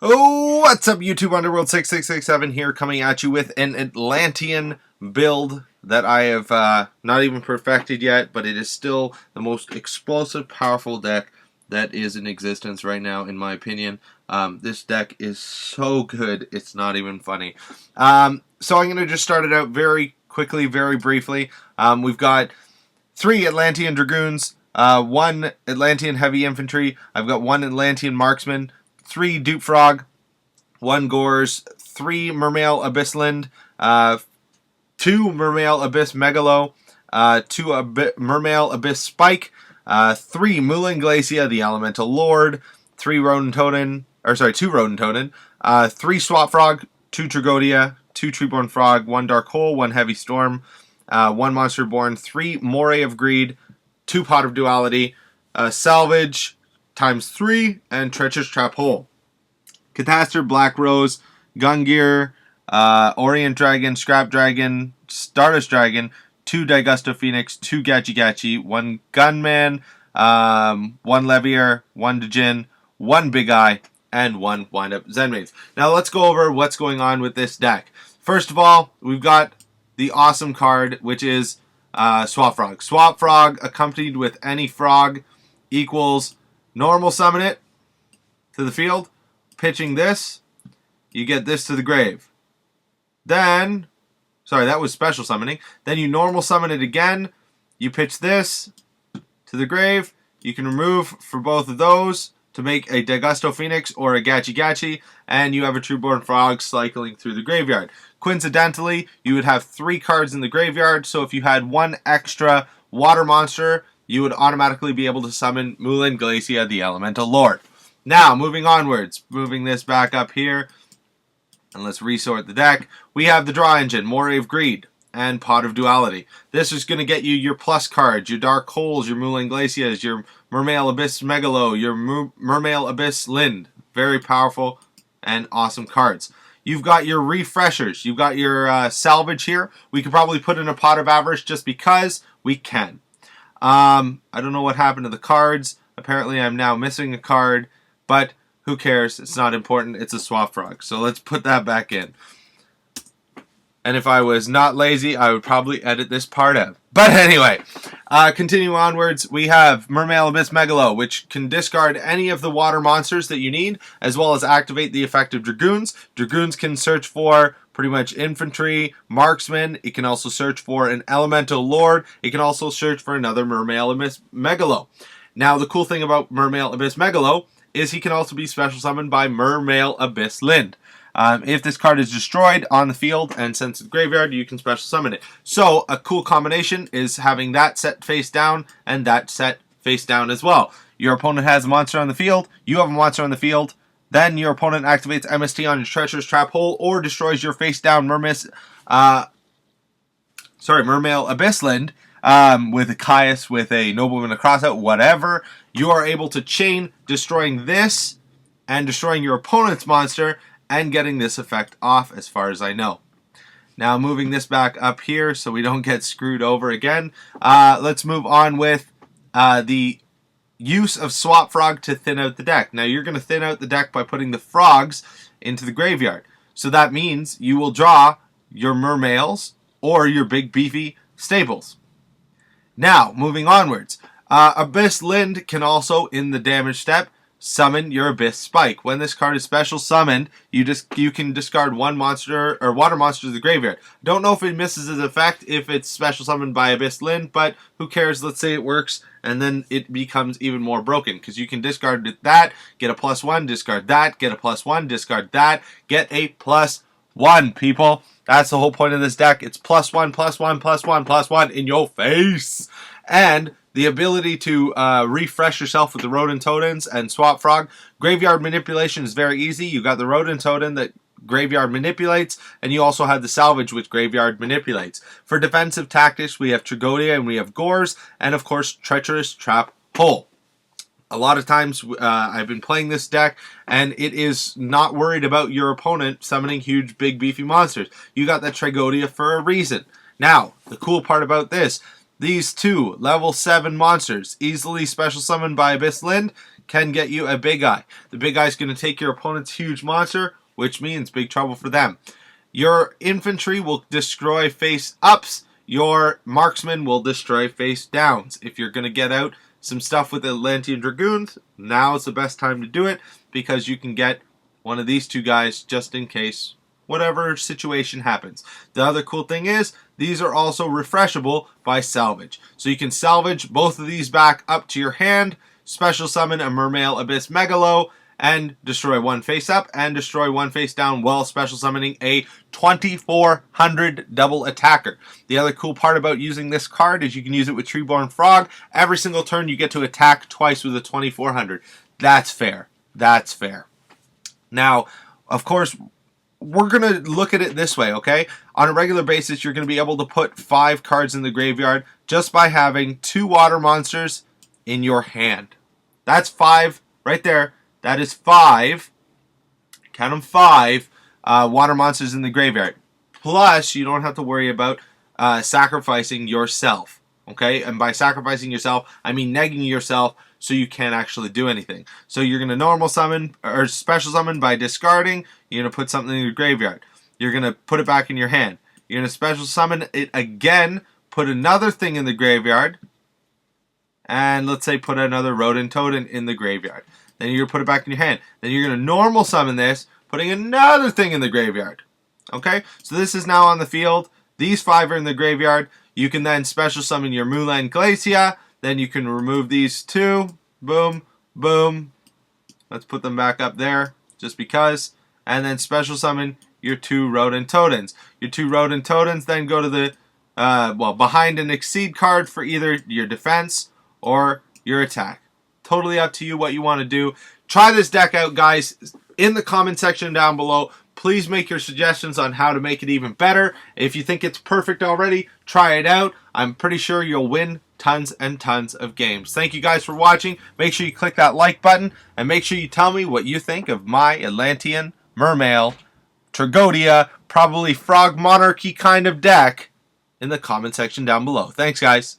Oh, what's up, YouTube? Underworld 6667 here, coming at you with an Atlantean build that I have not even perfected yet, but it is still the most explosive, powerful deck that is in existence right now, in my opinion. This deck is so good, it's not even funny. So I'm going to just start it out very quickly, very briefly. We've got 3 Atlantean Dragoons, 1 Atlantean Heavy Infantry. I've got 1 Atlantean Marksman, 3 Dupe Frog, 1 Gores, 3 Mermail Abyssland, 2 Mermail Abyss Megalo, 2 Mermail Abyss Spike, 3 Mulan Glacia, the Elemental Lord, 3 Rodentoden, 2 Rodentoden, 3 Swap Frog, 2 Tragodia, 2 Treeborn Frog, 1 Dark Hole, 1 Heavy Storm, 1 Monster Born, 3 Moray of Greed, 2 Pot of Duality, Salvage times 3, and Treacherous Trap Hole. Catastor, Black Rose, Gungear, Orient Dragon, Scrap Dragon, Stardust Dragon, 2 Daigusto Phoenix, 2 Gachi Gachi, 1 Gunman, 1 Levier, 1 Djinn, 1 Big Eye, and 1 Wind-Up Zenmates. Now let's go over what's going on with this deck. First of all, we've got the awesome card, which is Swap Frog. Swap Frog accompanied with any frog equals normal summon it to the field. Pitching this, you get this to the grave. Then, sorry, that was special summoning. Then you normal summon it again. You pitch this to the grave. You can remove for both of those to make a Daigusto Phoenix or a Gachi Gachi, and you have a Treeborn Frog cycling through the graveyard. Coincidentally, you would have 3 cards in the graveyard, so if you had 1 extra water monster, you would automatically be able to summon Mulan Glacia, the Elemental Lord. Now, moving onwards, moving this back up here, and let's resort the deck. We have the Draw Engine, Moray of Greed, and Pot of Duality. This is going to get you your plus cards, your Dark Holes, your Mulan Glacias, your Mermail Abyss Megalo, your Mermail Abyss Lind. Very powerful and awesome cards. You've got your refreshers. You've got your salvage here. We could probably put in a Pot of Avarice just because we can. I don't know what happened to the cards. Apparently I'm now missing a card, but who cares? It's not important. It's a Swap Frog. So let's put that back in. And if I was not lazy, I would probably edit this part out. But anyway, continue onwards. We have Mermail Abyss Megalo, which can discard any of the water monsters that you need, as well as activate the effect of Dragoons. Dragoons can search for pretty much infantry, marksman. It can also search for an Elemental Lord. It can also search for another Mermail Abyss Megalo. Now, the cool thing about Mermail Abyss Megalo is he can also be special summoned by Mermail Abyss Lind. If this card is destroyed on the field and sent to the graveyard, you can special summon it. So, a cool combination is having that set face down and that set face down as well. Your opponent has a monster on the field, you have a monster on the field, then your opponent activates MST on your Treacherous Trap Hole or destroys your face down Mermail Abyss Lind with a Caius, with a Nobleman, a Crossout, whatever. You are able to chain, destroying this and destroying your opponent's monster and getting this effect off, as far as I know. Now, moving this back up here so we don't get screwed over again, let's move on with the use of Swap Frog to thin out the deck. Now, you're going to thin out the deck by putting the frogs into the graveyard. So that means you will draw your Mermails or your big beefy stables. Now, moving onwards, Abyss Lind can also, in the damage step, summon your Abyss Spike. When this card is special summoned, you can discard 1 monster or water monster to the graveyard. Don't know if it misses its effect if it's special summoned by Abyss Lind, but who cares? Let's say it works, and then it becomes even more broken because you can discard that, get a +1, discard that, get a +1, discard that, get a +1, people. That's the whole point of this deck. It's +1, +1, +1, +1 in your face. And the ability to refresh yourself with the Rodentotens and Swap Frog. Graveyard manipulation is very easy. You got the Rodentoten that Graveyard manipulates, and you also have the Salvage, which Graveyard manipulates. For defensive tactics, we have Tragodia and we have Gores, and of course, Treacherous Trap Hole. A lot of times I've been playing this deck, and it is not worried about your opponent summoning huge, big, beefy monsters. You got that Tragodia for a reason. Now, the cool part about this, these 2 level 7 monsters, easily special summoned by Abyss Lind, can get you a Big Eye. The Big Eye is going to take your opponent's huge monster, which means big trouble for them. Your infantry will destroy face ups. Your marksman will destroy face downs. If you're going to get out some stuff with Atlantean Dragoons, now is the best time to do it, because you can get one of these two guys just in case whatever situation happens. The other cool thing is these are also refreshable by salvage. So you can salvage both of these back up to your hand, special summon a Mermail Abyss Megalo, and destroy one face up and destroy one face down while special summoning a 2400 double attacker. The other cool part about using this card is you can use it with Treeborn Frog. Every single turn you get to attack twice with a 2400. That's fair. That's fair. Now, of course, we're going to look at it this way, okay? On a regular basis, you're going to be able to put 5 cards in the graveyard just by having 2 water monsters in your hand. That's 5 right there. That is 5, count them 5, water monsters in the graveyard. Plus, you don't have to worry about sacrificing yourself, okay? And by sacrificing yourself, I mean negging yourself so you can't actually do anything. So you're going to normal summon, or special summon by discarding. You're going to put something in your graveyard. You're going to put it back in your hand. You're going to special summon it again, put another thing in the graveyard, and let's say put another Rodent Totem in the graveyard. Then you're going to put it back in your hand. Then you're going to normal summon this, putting another thing in the graveyard. Okay? So this is now on the field. These 5 are in the graveyard. You can then special summon your Mulan Glacia. Then you can remove these 2. Boom. Boom. Let's put them back up there, just because. And then special summon your 2 Rodent Totems. Your 2 Rodent Totems then go to the, behind an Exceed card for either your defense or your attack. Totally up to you what you want to do. Try this deck out, guys. In the comment section down below, please make your suggestions on how to make it even better. If you think it's perfect already, try it out. I'm pretty sure you'll win tons and tons of games. Thank you guys for watching. Make sure you click that like button, and make sure you tell me what you think of my Atlantean, Mermail, Tragodia, probably Frog Monarchy kind of deck in the comment section down below. Thanks, guys.